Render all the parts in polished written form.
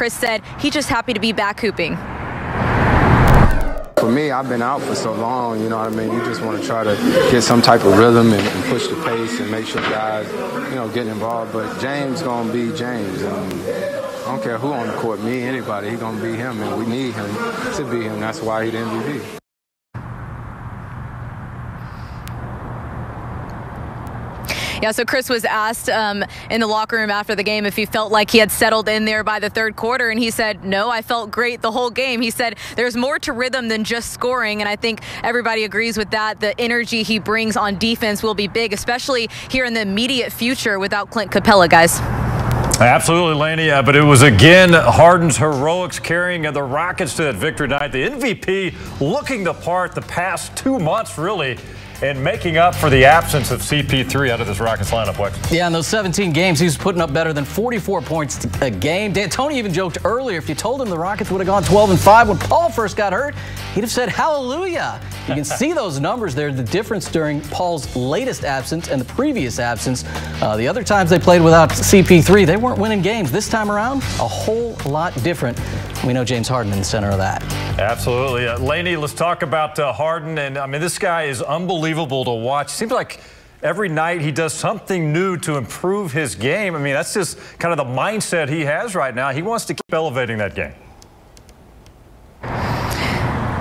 Chris said he's just happy to be back hooping. For me, I've been out for so long, you know what I mean? You just want to try to get some type of rhythm and push the pace and make sure guys, you know, get involved. But James going to be James. And I don't care who on the court, me, anybody, he's going to be him. And we need him to be him. That's why he's the MVP. Yeah, so Chris was asked in the locker room after the game if he felt like he had settled in there by the third quarter, and he said, no, I felt great the whole game. He said there's more to rhythm than just scoring, and I think everybody agrees with that. The energy he brings on defense will be big, especially here in the immediate future without Clint Capella, guys. Absolutely, Laney, but it was again Harden's heroics carrying the Rockets to that victory night. The MVP looking the part the past 2 months, really, and making up for the absence of CP3 out of this Rockets lineup, Wex. Yeah, in those 17 games, he was putting up better than 44 points a game. D'Antoni even joked earlier, if you told him the Rockets would have gone 12-5 when Paul first got hurt, he'd have said hallelujah. You can see those numbers there, the difference during Paul's latest absence and the previous absence. The other times they played without CP3, they weren't winning games. This time around, a whole lot different. We know James Harden in the center of that. Absolutely. Laney, let's talk about Harden. And I mean, this guy is unbelievable to watch. Seems like every night he does something new to improve his game. I mean, that's just kind of the mindset he has right now. He wants to keep elevating that game.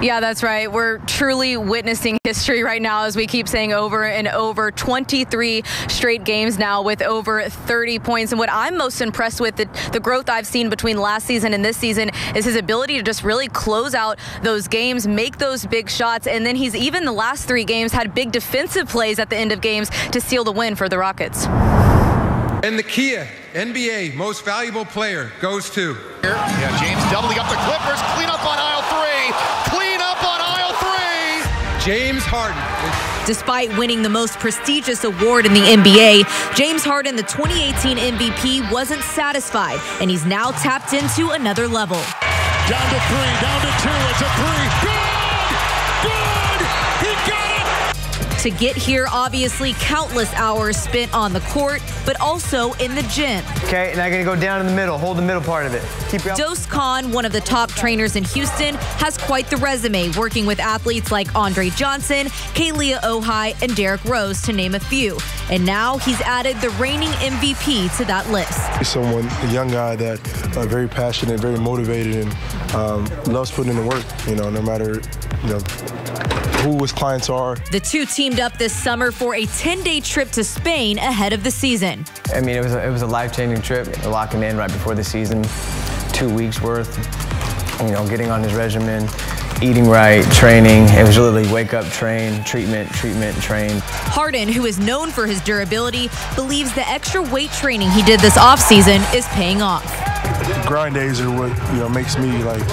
Yeah, that's right. We're truly witnessing history right now, as we keep saying over and over. 23 straight games now with over 30 points. And what I'm most impressed with, the growth I've seen between last season and this season, is his ability to just really close out those games, make those big shots. And then he's even the last 3 games had big defensive plays at the end of games to seal the win for the Rockets. And the Kia NBA Most Valuable Player goes to... Yeah, James doubling up the Clippers. Clean up on aisle 3. Clean up on aisle 3. James Harden. Despite winning the most prestigious award in the NBA, James Harden, the 2018 MVP, wasn't satisfied, and he's now tapped into another level. Down to 3, down to 2. It's a 3. Good! Good! He got it! To get here, obviously, countless hours spent on the court, but also in the gym. Okay, now you're going to go down in the middle. Hold the middle part of it. Keep your... Dos Khan, one of the top trainers in Houston, has quite the resume, working with athletes like Andre Johnson, Kalia Ohai, and Derrick Rose, to name a few. And now he's added the reigning MVP to that list. He's someone, a young guy that very passionate, very motivated, and loves putting in the work, you know, no matter, you know, who his clients are. The two teamed up this summer for a 10-day trip to Spain ahead of the season. I mean, it was a life-changing trip, locking in right before the season, 2 weeks worth, you know, getting on his regimen, eating right, training. It was literally wake up, train, treatment, train. Harden, who is known for his durability, believes the extra weight training he did this offseason is paying off. Grind days are what, you know, makes me like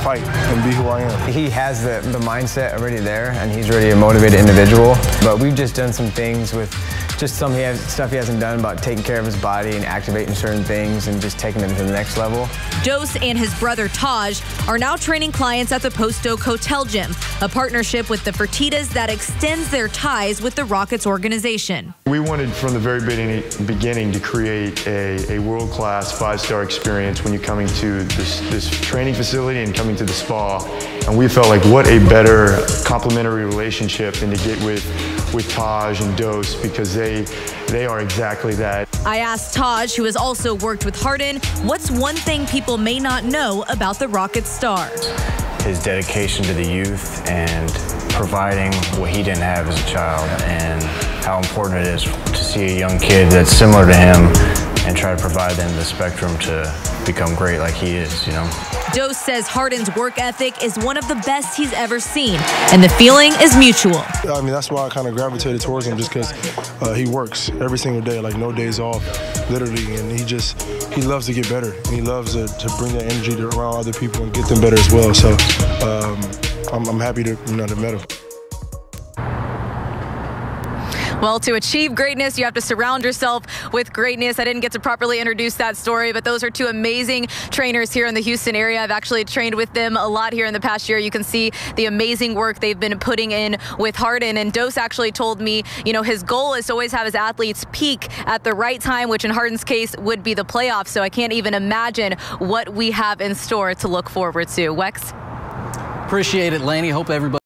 fight and be who I am. He has the mindset already there, and he's already a motivated individual. But we've just done some things with just stuff he hasn't done about taking care of his body and activating certain things and just taking them to the next level. Dos and his brother Taj are now training clients at the Post Oak Hotel Gym, a partnership with the Fertittas that extends their ties with the Rockets organization. We wanted from the very beginning to create a world-class 5-star experience when you're coming to this training facility and coming to the spa. And we felt like what a better complementary relationship than to get with Taj and Dos, because they are exactly that. I asked Taj, who has also worked with Harden, what's one thing people may not know about the Rockets star? His dedication to the youth and providing what he didn't have as a child, and how important it is to see a young kid that's similar to him and try to provide them the spectrum to become great like he is, you know. Dos says Harden's work ethic is one of the best he's ever seen, and the feeling is mutual. I mean, that's why I kind of gravitated towards him, just because he works every single day, like no days off, literally, and he loves to get better, and he loves to bring that energy around other people and get them better as well. So I'm happy to, you know, to meet him. Well, to achieve greatness, you have to surround yourself with greatness. I didn't get to properly introduce that story, but those are two amazing trainers here in the Houston area. I've actually trained with them a lot here in the past year. You can see the amazing work they've been putting in with Harden. And Dose actually told me, you know, his goal is to always have his athletes peak at the right time, which in Harden's case would be the playoffs. So I can't even imagine what we have in store to look forward to. Wex? Appreciate it, Laney. Hope everybody